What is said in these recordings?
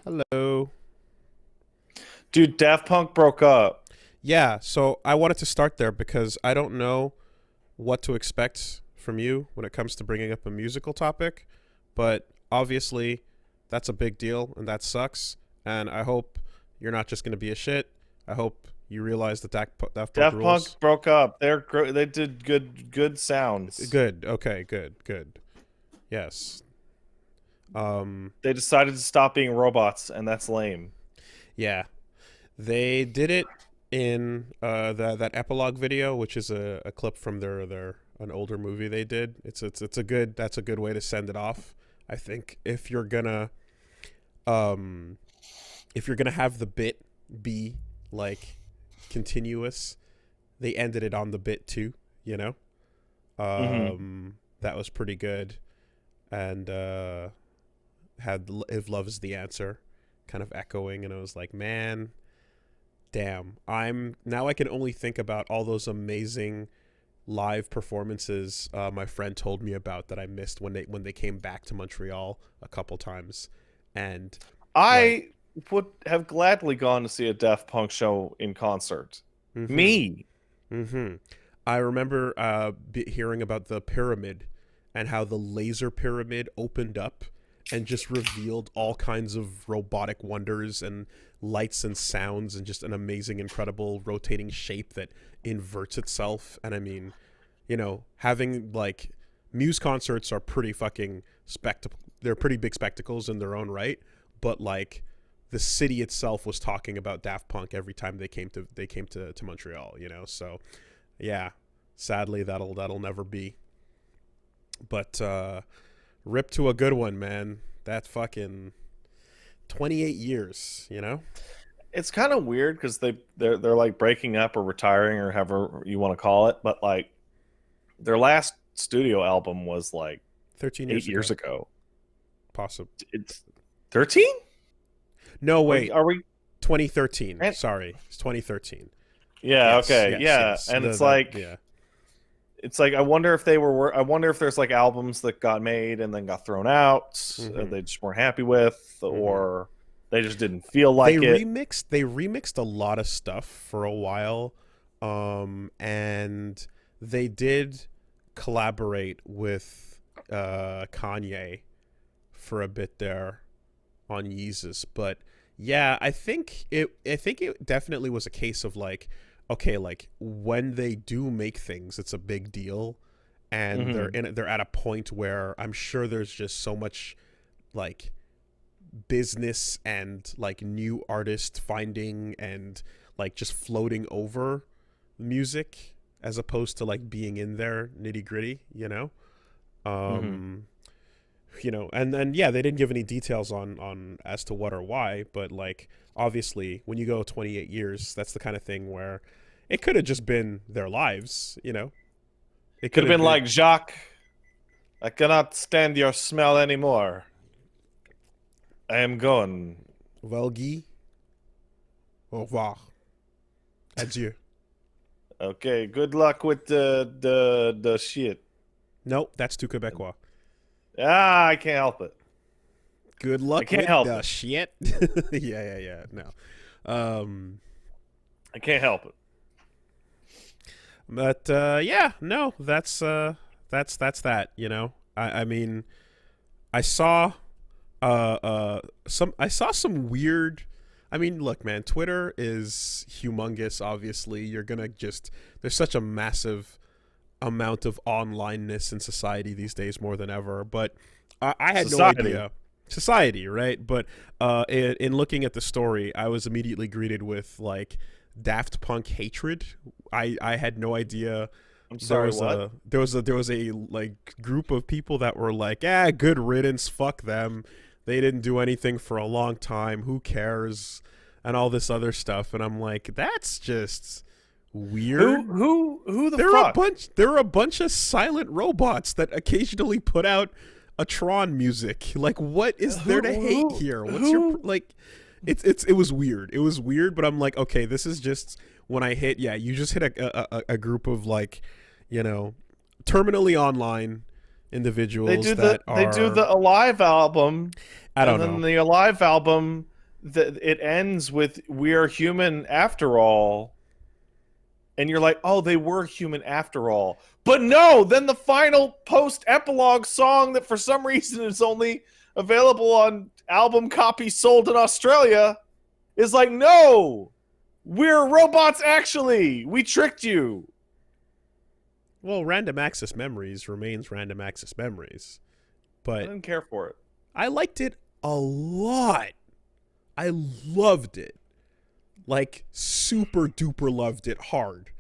Hello. Dude, Daft Punk broke up. Yeah, so I wanted to start there because I don't know what to expect from you when it comes to bringing up a musical topic, but obviously that's a big deal and that sucks. And I hope you're not just going to be a shit. I hope you realize that Daft Punk Daft rules. Punk broke up. They did good sounds. Good. Okay, good, good. Yes. Um, They decided to stop being robots, and that's lame. yeah. They did it in that epilogue video, which is a clip from their an older movie they did. It's a good that's a good way to send it off. I think um if you're gonna have the bit be like continuous, they ended it on the bit too. You know, Hmm. that was pretty good, and had "If Love Is the Answer" kind of echoing, and I was like, man, damn, I can only think about all those amazing live performances my friend told me about that I missed when they came back to Montreal a couple times, and like, I would have gladly gone to see a Daft Punk show in concert. mm-hmm, Me. mm-hmm. I remember hearing about the pyramid and how the laser pyramid opened up and just revealed all kinds of robotic wonders and lights and sounds and just an amazing, incredible rotating shape that inverts itself. And I mean, having like Muse concerts are pretty fucking spectacle. They're pretty big spectacles in their own right, but like the city itself was talking about Daft Punk every time they came to Montreal. So yeah, sadly that'll never be. But rip to a good one, man. That fucking 28 years. It's kind of weird because they're like breaking up or retiring or however you want to call it, but like their last studio album was like 13 eight years years ago, ago. possible. It's 13? No, Are, wait. are we? 2013. And, Sorry. It's 2013. yeah, Yes, okay, yes, yeah, yes. and The, it's that like yeah. it's like I wonder if there's like albums that got made and then got thrown out, Mhm. they just weren't happy with, Mhm. or they just didn't feel They like it. remixed a lot of stuff for a while, and they did collaborate with Kanye for a bit there on Yeezus. But yeah, I think it definitely was a case of like, okay, like when they do make things, it's a big deal, and Hmm. they're at a point where I'm sure there's just so much like business and like new artist finding and like just floating over music as opposed to like being in there nitty gritty. Hmm. um and then yeah, they didn't give any details on as to what or why, but like obviously when you go 28 years, that's the kind of thing where it could have just been their lives. It Could could have have been been like, Jacques, I cannot stand your smell anymore. I am going. Velgi, au revoir, adieu. Okay, good luck with the shit. Nope, that's too Quebecois. I can't help it. Good I luck can't with help the it. shit. Yeah. No. Um, I can't help it. but yeah, no, that's that. I mean, I saw some weird. I mean, look, man, Twitter is humongous. Obviously, you're gonna just there's such a massive amount of onlineness in society these days more than ever. But I had no Society. idea society, right? But in looking at the story, I was immediately greeted with like Daft Punk hatred. I had no idea I'm sorry, what? there was a like group of people that were like, good riddance, fuck them. They didn't do anything for a long time. Who cares? And all this other stuff. And I'm like, that's just weird. Who the fuck? There are a bunch of silent robots that occasionally put out a Tron music. Like, what is there to hate here? What's your Who? like? It was weird. It was weird, but I'm like, okay, this is just when I hit. Yeah, you just hit a group of like, you know, terminally online individuals that They do are, the Alive album, I and don't then know. the Alive album it ends with "We are human after all," and you're like, "Oh, they were human after all." But no, then the final post epilogue song that for some reason is only available on album copies sold in Australia is like, "No, we're robots. Actually, we tricked you." Well, Random Access Memories remains Random Access Memories, I but didn't care for it. I liked it a lot. I loved it. Like super duper loved it hard.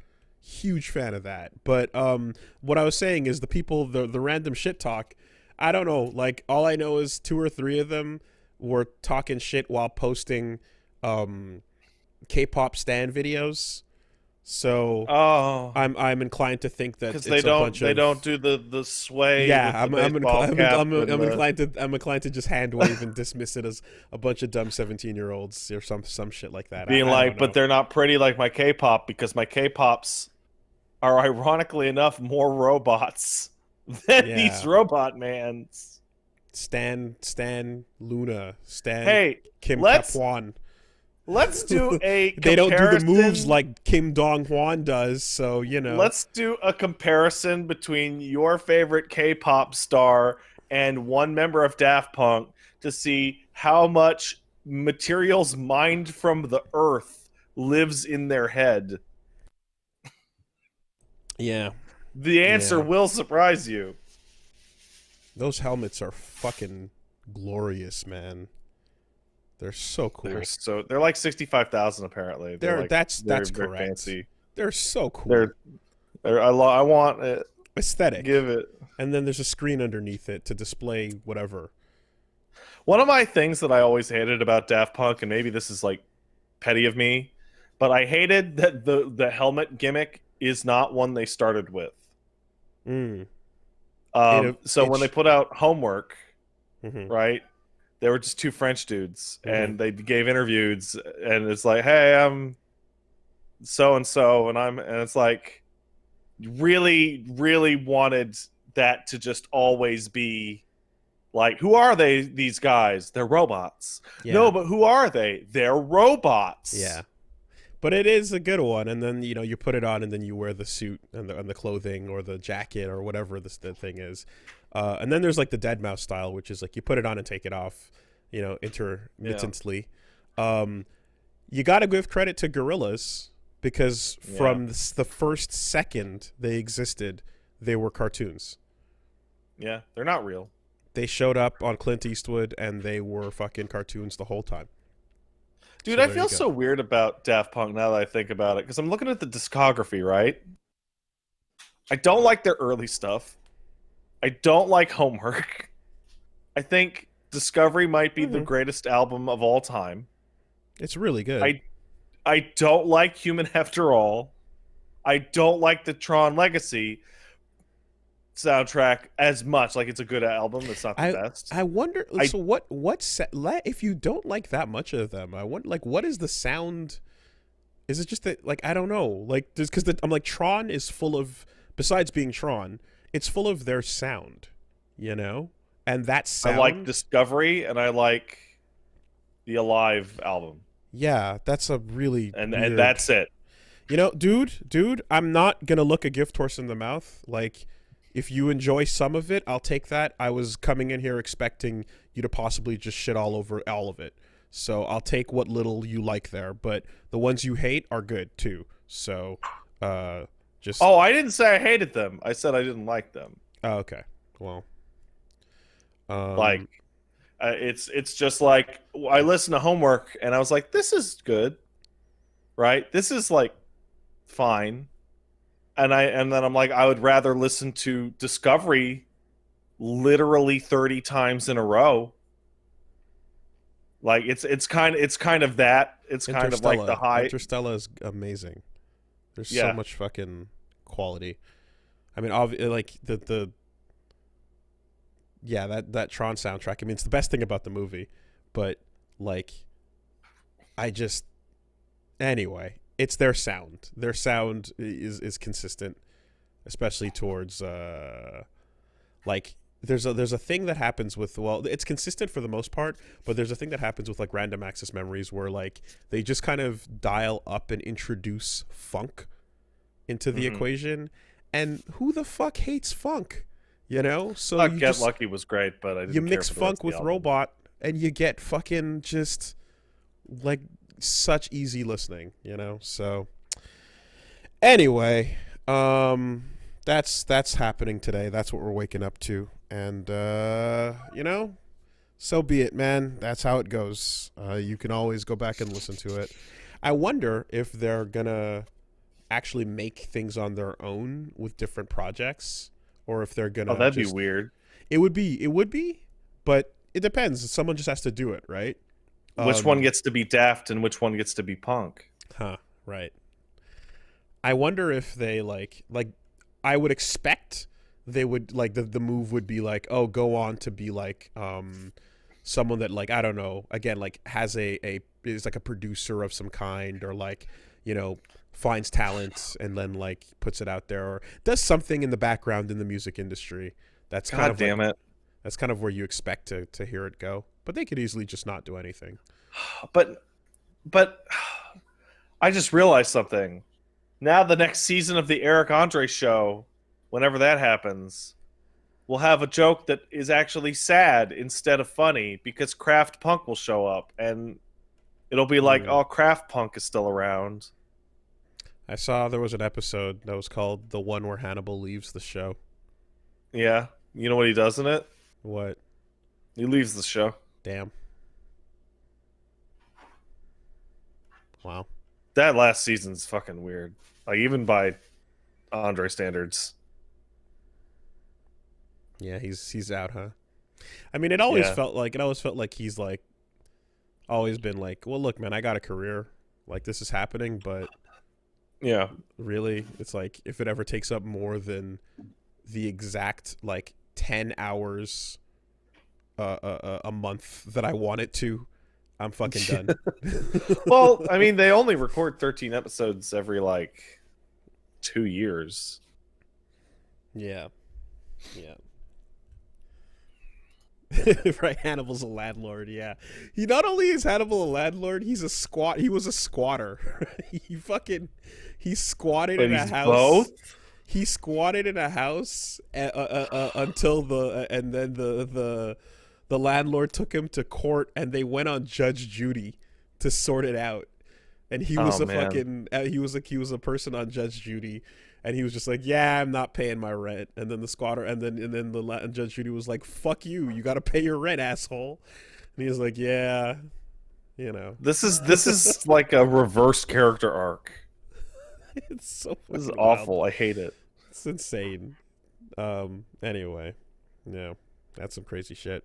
Huge fan of that. But what I was saying is the random shit talk, I don't know, like all I know is 2 or 3 of them were talking shit while posting K-pop stan videos. So Oh, I'm inclined to think that because it's a bunch of they don't do the sway. yeah. With the baseball cap and I'm inclined to just hand wave and dismiss it as a bunch of dumb 17-year-olds or some shit like that. being I like, don't know. but they're not pretty like my K-pop because my K-pops are ironically enough more robots than these Yeah. robot mans. Stan Luna, Stan Hey, Kim let's Kaphwan. let's do a They don't do the moves comparison. like Kim Dong Hwan does, so you know. Let's do a comparison between your favorite K-pop star and one member of Daft Punk to see how much materials mined from the earth lives in their head. Yeah, The answer Yeah. will surprise you. those helmets are fucking glorious, man. They're so cool. They're like 65,000 apparently. They're like, that's they're correct. fancy. They're so cool. I want it. Aesthetic. Give it. And then there's a screen underneath it to display whatever. One of my things that I always hated about Daft Punk, and maybe this is like petty of me, but I hated that the helmet gimmick is not one they started with. Mm. So when they put out Homework, Mhm. right, they were just 2 French dudes, Mhm. and they gave interviews, and it's like, hey, I'm so and so, and it's like, really, really wanted that to just always be like, who are they? These guys? They're robots. Yeah. No, but who are they? They're robots. Yeah. But it is a good one, and then you put it on, and then you wear the suit and the clothing or the jacket or whatever the thing is, and then there's like the Dead Mouse style, which is like you put it on and take it off, intermittently. You got to give credit to Gorillaz because from the first second they existed, they were cartoons. Yeah, they're not real. They showed up on Clint Eastwood, and they were fucking cartoons the whole time. Dude, So I there feel you go. so weird about Daft Punk now that I think about it, because I'm looking at the discography, right? I don't like their early stuff. I don't like Homework. I think Discovery might be the greatest album of all time. It's really good. I don't like Human After All. I don't like the Tron Legacy soundtrack as much. Like, it's a good album. It's not the best. I wonder. So if you don't like that much of them, I wonder, like, what is the sound? Is it just that, like, I don't know, like, because I'm like, Tron is full of, besides being Tron, it's full of their sound, and that sound. I like Discovery, and I like the Alive album. Yeah, that's a really and weird, that's it. Dude, I'm not gonna look a gift horse in the mouth. Like, if you enjoy some of it, I'll take that. I was coming in here expecting you to possibly just shit all over all of it. So I'll take what little you like there, but the ones you hate are good too. So, just. Oh, I didn't say I hated them. I said I didn't like them. Oh, okay. Well. It's just like, I listened to Homework and I was like, this is good, right? This is like fine. And then I'm like, I would rather listen to Discovery literally 30 times in a row. Like, it's kind of that. It's kind of like the high. Interstellar is amazing. There's Yeah. so much fucking quality. I mean, like that Tron soundtrack. I mean, it's the best thing about the movie, but like, anyway, it's their sound. Their sound is consistent, especially towards like there's a thing that happens with, well, it's consistent for the most part, but there's a thing that happens with like random access memories where like they just kind of dial up and introduce funk into the equation, and who the fuck hates funk, you know? So you Get just, Lucky was great, but I didn't you care mix for the rest funk of the with album. robot and you get fucking just like such easy listening, you know? So anyway, that's happening today. That's what we're waking up to. And you know, so be it, man. That's how it goes. You can always go back and listen to it. I wonder if they're gonna actually make things on their own with different projects, or if they're gonna Oh, that'd just, be weird. it would be, but it depends. Someone just has to do it, right? Which one gets to be Daft and which one gets to be Punk? Huh, right. I wonder if they like I would expect they would like the move would be like, oh, go on to be like someone that, like, I don't know, again, like has a is like a producer of some kind, or like, you know, finds talent and then like puts it out there, or does something in the background in the music industry. That's kind God of damn like, it. that's kind of where you expect to hear it go. But they could easily just not do anything. But I just realized something. Now the next season of the Eric Andre show, whenever that happens, will have a joke that is actually sad instead of funny, because Kraft Punk will show up and it'll be like, oh, Kraft Punk is still around. I saw there was an episode that was called The One Where Hannibal Leaves the Show. Yeah. You know what he does in it? What? He leaves the show. Damn. Wow. That last season's fucking weird. Like, even by Andre standards. Yeah, he's out, huh? I mean, it always Yeah. felt like he's like always been like, well, look, man, I got a career. Like, this is happening, but Yeah. really, it's like, if it ever takes up more than the exact like 10 hours a month that I want it to, I'm fucking done. Well, I mean, they only record 13 episodes every, like, 2 years. Yeah. Yeah. Right, Hannibal's a landlord. Yeah, he not only is Hannibal a landlord, he was a squatter. He squatted But in a he's house. both? He squatted in a house until and then the landlord took him to court, and they went on Judge Judy to sort it out. And he was he was a person on Judge Judy, and he was just like, yeah, I'm not paying my rent. And then the squatter, and then Judge Judy was like, fuck you, you got to pay your rent, asshole. And he was like, yeah, you know. This is like a reverse character arc. It's so This is fucking wild. awful. I hate it. It's insane. Anyway, yeah, that's some crazy shit.